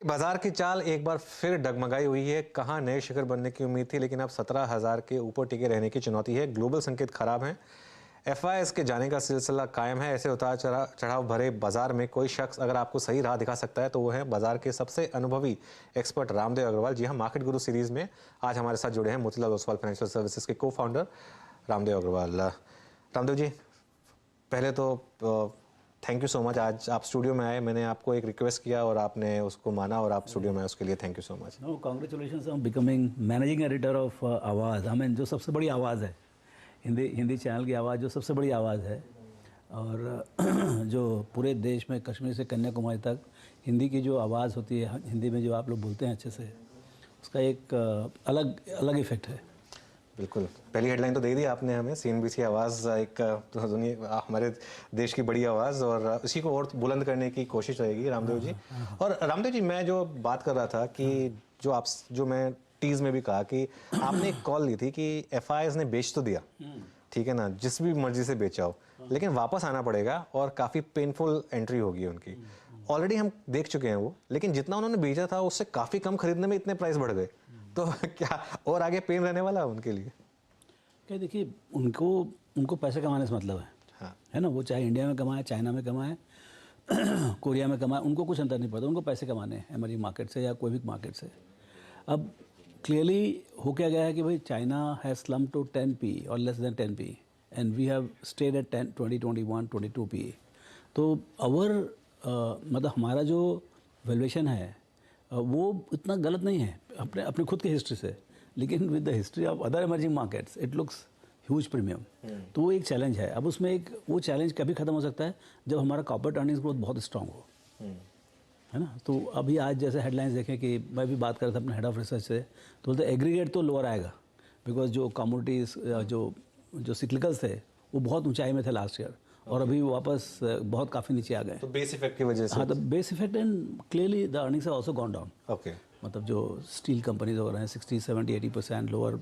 बाजार की चाल एक बार फिर डगमगाई हुई है। कहाँ नए शिखर बनने की उम्मीद थी, लेकिन अब 17,000 के ऊपर टिके रहने की चुनौती है। ग्लोबल संकेत खराब हैं। एफआईएस के जाने का सिलसिला कायम है। ऐसे उतार चढ़ाव भरे बाजार में कोई शख्स अगर आपको सही राह दिखा सकता है तो वो है बाजार के सबसे अनुभवी एक्सपर्ट रामदेव अग्रवाल। जी हाँ, मार्केट गुरु सीरीज में आज हमारे साथ जुड़े हैं मोतीलाल ओसवाल फाइनेंशियल सर्विसेज के को फाउंडर रामदेव अग्रवाल। रामदेव जी, पहले तो थैंक यू सो मच, आज आप स्टूडियो में आए। मैंने आपको एक रिक्वेस्ट किया और आपने उसको माना और आप स्टूडियो में आए, उसके लिए thank you so much. No, congratulations on becoming managing editor of Awaaz. हमें जो सबसे बड़ी आवाज़ है, हिंदी चैनल की आवाज़ जो सबसे बड़ी आवाज़ है, और जो पूरे देश में कश्मीर से कन्याकुमारी तक हिंदी की जो आवाज़ होती है, हिंदी में जो आप लोग बोलते हैं अच्छे से, उसका एक अलग इफेक्ट है। बिल्कुल, पहली हेडलाइन तो दे दी आपने हमें। सीएनबीसी आवाज़ एक दुनिया हमारे देश की बड़ी आवाज़, और उसी को और बुलंद करने की कोशिश रहेगी रामदेव जी। और रामदेव जी, मैं जो बात कर रहा था कि जो मैं टीज़ में भी कहा कि आपने एक कॉल ली थी कि एफआईएस ने बेच तो दिया, ठीक है ना, जिस भी मर्जी से बेचा हो, लेकिन वापस आना पड़ेगा और काफ़ी पेनफुल एंट्री होगी उनकी। ऑलरेडी हम देख चुके हैं वो, लेकिन जितना उन्होंने बेचा था उससे काफ़ी कम खरीदने में इतने प्राइस बढ़ गए, तो क्या और आगे पेन रहने वाला है उनके लिए? क्या, देखिए, उनको पैसे कमाने से मतलब है। हाँ। है ना, वो चाहे इंडिया में कमाए, चाइना में कमाए, कोरिया में कमाए, उनको कुछ अंतर नहीं पड़ता। उनको पैसे कमाने हैं एमर्जिंग मार्केट से या कोई भी मार्केट से। अब क्लियरली हो क्या गया है कि भाई China has slum to 10 P और less than 10 P, and we have stayed at 10, 20, 21, 22 P. तो मतलब हमारा जो वैल्यूएशन है वो इतना गलत नहीं है अपने खुद की हिस्ट्री से, लेकिन with the history of other emerging markets it looks huge premium. तो वो एक चैलेंज है। अब उसमें वो चैलेंज कभी ख़त्म हो सकता है जब हमारा कॉर्पोरेट अर्निंग्स ग्रोथ बहुत स्ट्रांग हो, है ना। तो अभी आज जैसे हेडलाइंस देखें कि मैं भी बात कर रहा था अपने हेड ऑफ रिसर्च से, तो बोलते एग्रीगेट तो लोअर आएगा, बिकॉज जो कमोडिटीज़ जो सिक्लिकल्स थे वो बहुत ऊंचाई में थे लास्ट ईयर, और अभी वापस बहुत काफ़ी नीचे आ गए। तो बेस इफेक्ट की वजह से? हाँ, तो base effect and clearly the earnings are also gone down. Okay. मतलब जो स्टील कंपनीज वगैरह हैं 60, 70, 80% लोअर,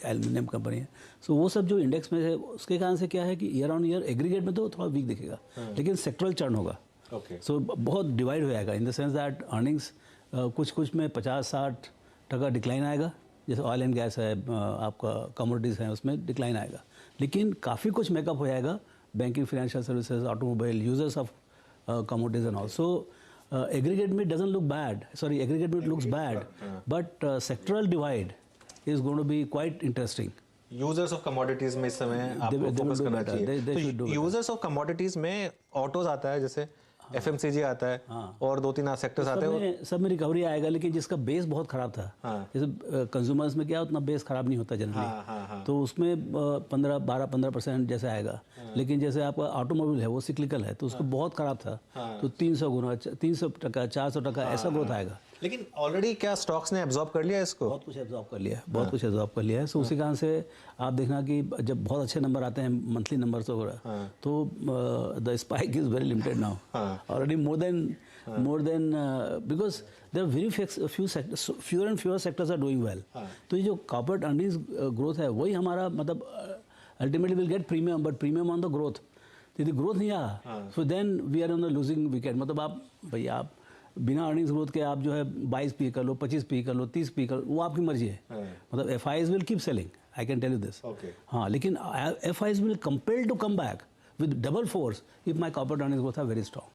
एल्यूमिनियम कंपनी है, सो वो सब जो इंडेक्स में है उसके कारण से क्या है कि ईयर ऑन ईयर एग्रीगेट में तो थोड़ा वीक दिखेगा, लेकिन सेक्टरल चर्न होगा। ओके। सो बहुत डिवाइड हो जाएगा in the sense that earnings कुछ में 50-60% डिक्लाइन आएगा, जैसे ऑयल एंड गैस है, आपका कमोडिटीज़ हैं, उसमें डिक्लाइन आएगा, लेकिन काफ़ी कुछ मेकअप हो जाएगा banking, financial services, automobile, users of commodities and also. aggregate में doesn't look bad, sorry, aggregate में it looks bad, but sectoral divide is going to be quite interesting. Users of commodities में इस समय आपको focus करना चाहिए। तो users of commodities में ऑटोज आता है, जैसे एफएमसीजी आता है, और 2-3 सेक्टर्स आते हैं, सब में रिकवरी आएगा, लेकिन जिसका बेस बहुत खराब था, जैसे कंज्यूमर्स में क्या उतना बेस खराब नहीं होता जनरली, तो उसमें 12-15% जैसे आएगा, लेकिन जैसे आपका ऑटोमोबाइल है वो सिक्लिकल है, तो उसको बहुत खराब था, तो 300%, 400% ऐसा ग्रोथ आएगा। लेकिन ऑलरेडी क्या स्टॉक्स ने एब्जॉर्ब कर लिया इसको? बहुत कुछ एब्जॉर्ब कर लिया है, बहुत कुछ एब्जॉर्ब कर लिया है। सो उसी कारण से आप देखना कि जब बहुत अच्छे नंबर आते हैं, मंथली नंबर्स वगैरह, तो the spike is very limited now, already more then because there are very fewer and fewer sectors are doing well. तो ये जो कॉर्पोरेट अर्निंग्स ग्रोथ है वही हमारा, मतलब ultimately will get premium, but premium on the growth. यदि growth नहीं आया, so then we are on the losing wicket. मतलब आप बिना अर्निंग्स ग्रोथ के आप जो है 22 पी कर लो, 25 पी कर लो, 30 पी कर लो, वो आपकी मर्जी है। मतलब FIs will keep selling, I can tell you this. हाँ, लेकिन FIs will compelled to come back with double force if my corporate earnings growth are very strong.